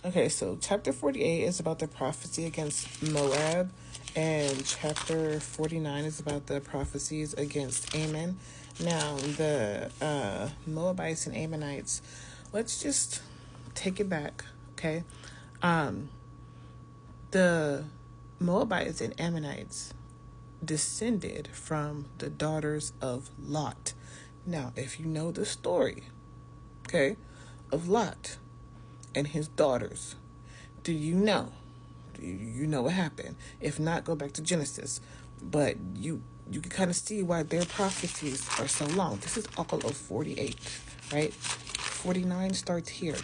Okay, so chapter 48 is about the prophecy against Moab, and chapter 49 is about the prophecies against Ammon. Now, the Moabites and Ammonites, let's just take it back, okay? The Moabites and Ammonites descended from the daughters of Lot. Now, if you know the story, okay, of Lot and his daughters, do you know? Do you know what happened? If not, go back to Genesis. But you can kind of see why their prophecies are so long. This is all of 48, right? 49 starts here,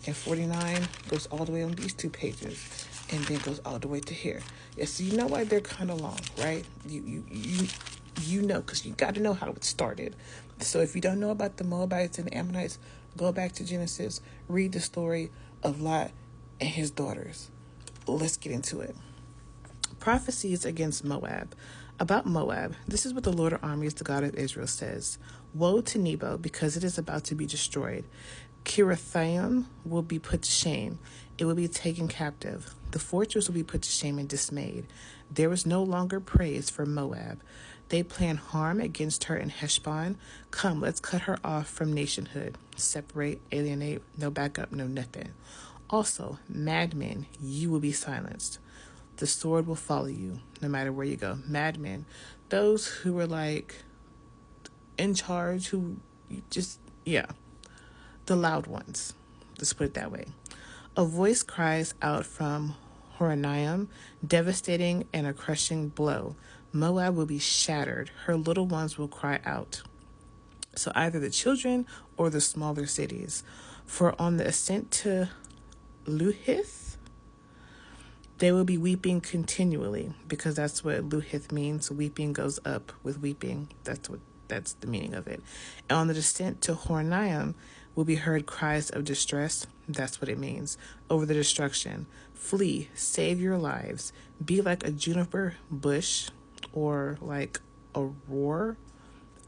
and 49 goes all the way on these two pages, and then goes all the way to here. Yeah, so you know why they're kind of long, right? You know, because you got to know how it started. So if you don't know about the Moabites and the Ammonites, go back to Genesis, read the story of Lot and his daughters. Let's get into it. Prophecies against Moab. About Moab, this is what the Lord of armies, the God of Israel, says. Woe to Nebo, because it is about to be destroyed. Kirithaim will be put to shame. It will be taken captive. The fortress will be put to shame and dismayed. There is no longer praise for Moab. They plan harm against her in Heshbon. Come, let's cut her off from nationhood. Separate, alienate, no backup, no nothing. Also, madmen, you will be silenced. The sword will follow you no matter where you go. Madmen, those who were like in charge, who just, yeah, the loud ones. Let's put it that way. A voice cries out from Horonaim, devastating and a crushing blow. Moab will be shattered. Her little ones will cry out. So either the children or the smaller cities. For on the ascent to Luhith, they will be weeping continually, because that's what Luhith means. Weeping goes up with weeping. That's the meaning of it. And on the descent to Horonaim will be heard cries of distress. That's what it means. Over the destruction. Flee, save your lives. Be like a juniper bush or like a roar.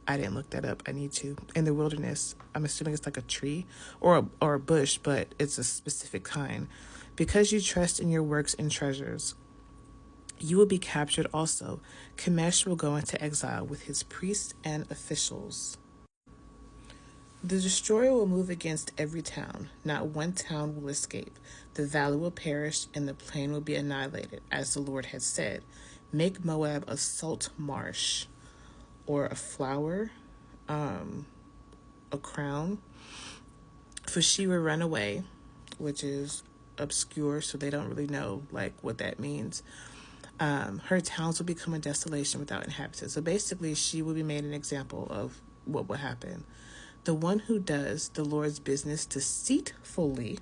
I didn't look that up. I need to. In the wilderness, I'm assuming it's like a tree or a bush, but it's a specific kind. Because you trust in your works and treasures, you will be captured also. Chemosh will go into exile with his priests and officials. The destroyer will move against every town. Not one town will escape. The valley will perish and the plain will be annihilated, as the Lord has said. Make Moab a salt marsh, or a flower, a crown. For she will run away, which is obscure, so they don't really know like what that means. Her towns will become a desolation without inhabitants. So basically, she will be made an example of what will happen. The one who does the Lord's business deceitfully,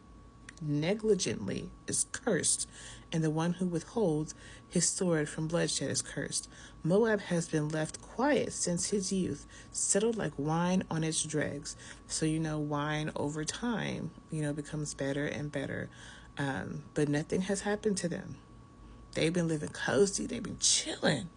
negligently, is cursed, and the one who withholds his sword from bloodshed is cursed. Moab has been left quiet since his youth, settled like wine on its dregs. So, wine over time, becomes better and better. But nothing has happened to them. They've been living cozy. They've been chilling.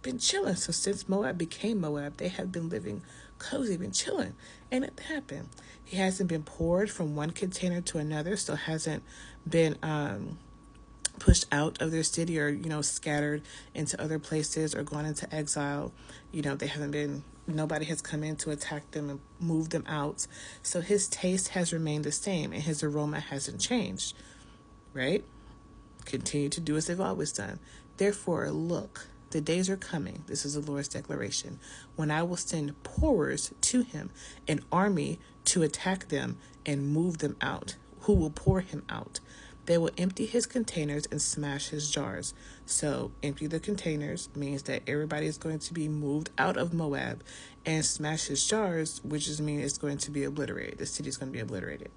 So since Moab became Moab, they have been living cozy, been chilling. And it happened. He hasn't been poured from one container to another, so hasn't been pushed out of their city or, scattered into other places or gone into exile. They haven't been, nobody has come in to attack them and move them out. So his taste has remained the same and his aroma hasn't changed, right? Continue to do as they've always done. Therefore, look, the days are coming, this is the Lord's declaration, when I will send pourers to him, an army to attack them and move them out, who will pour him out. They will empty his containers and smash his jars. So empty the containers means that everybody is going to be moved out of Moab, and smash his jars, which just means it's going to be obliterated. The city is going to be obliterated.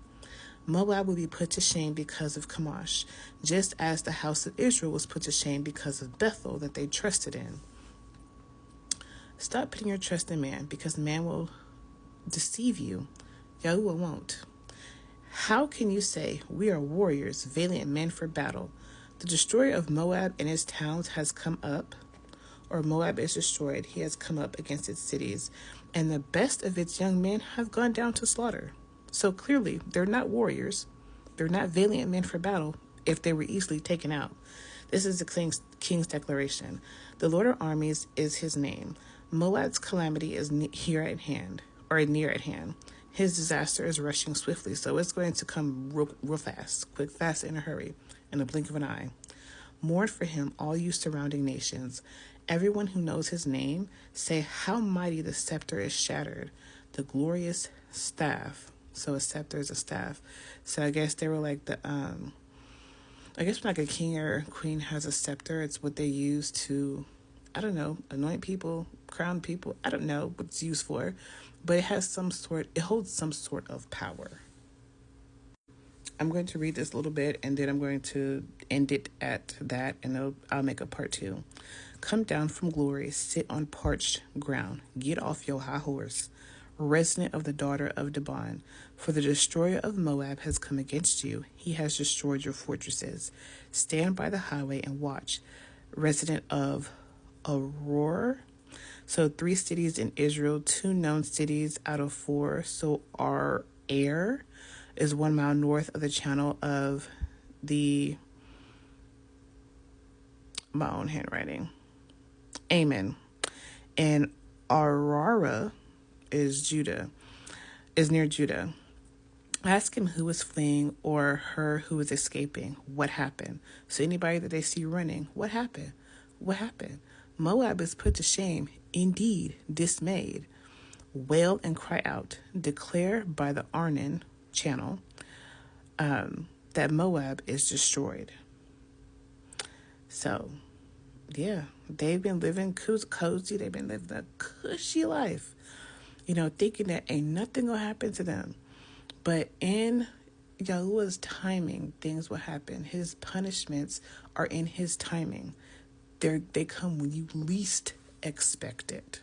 Moab will be put to shame because of Chemosh, just as the house of Israel was put to shame because of Bethel that they trusted in. Stop putting your trust in man, because man will deceive you. Yahuwah won't. How can you say, we are warriors, valiant men for battle? The destroyer of Moab and its towns has come up, or Moab is destroyed, he has come up against its cities, and the best of its young men have gone down to slaughter. So clearly, they're not warriors. They're not valiant men for battle if they were easily taken out. This is the king's declaration. The Lord of armies is his name. Moab's calamity is here at hand, or near at hand. His disaster is rushing swiftly, so it's going to come real fast, quick, fast, in a hurry, in a blink of an eye. Mourn for him, all you surrounding nations. Everyone who knows his name, say how mighty the scepter is shattered, the glorious staff. So a scepter is a staff. So I guess they were like I guess when like a king or queen has a scepter, it's what they use to, I don't know, anoint people, crown people. I don't know what it's used for, but it holds some sort of power. I'm going to read this a little bit, and then I'm going to end it at that, and I'll make a part 2. Come down from glory, sit on parched ground, get off your high horse, resident of the daughter of Dibon. For the destroyer of Moab has come against you. He has destroyed your fortresses. Stand by the highway and watch, resident of Aroer. So 3 cities in Israel, 2 known cities out of 4. So Air is 1 mile north of the channel of my own handwriting, Ammon. And Arara is near Judah. Ask him who is fleeing or her who is escaping. What happened? So anybody that they see running, what happened? What happened? Moab is put to shame, indeed dismayed. Wail and cry out. Declare by the Arnon channel that Moab is destroyed. So, yeah, they've been living cozy. They've been living a cushy life, thinking that ain't nothing gonna happen to them. But in Yahuwah's timing, things will happen. His punishments are in his timing. They come when you least expect it.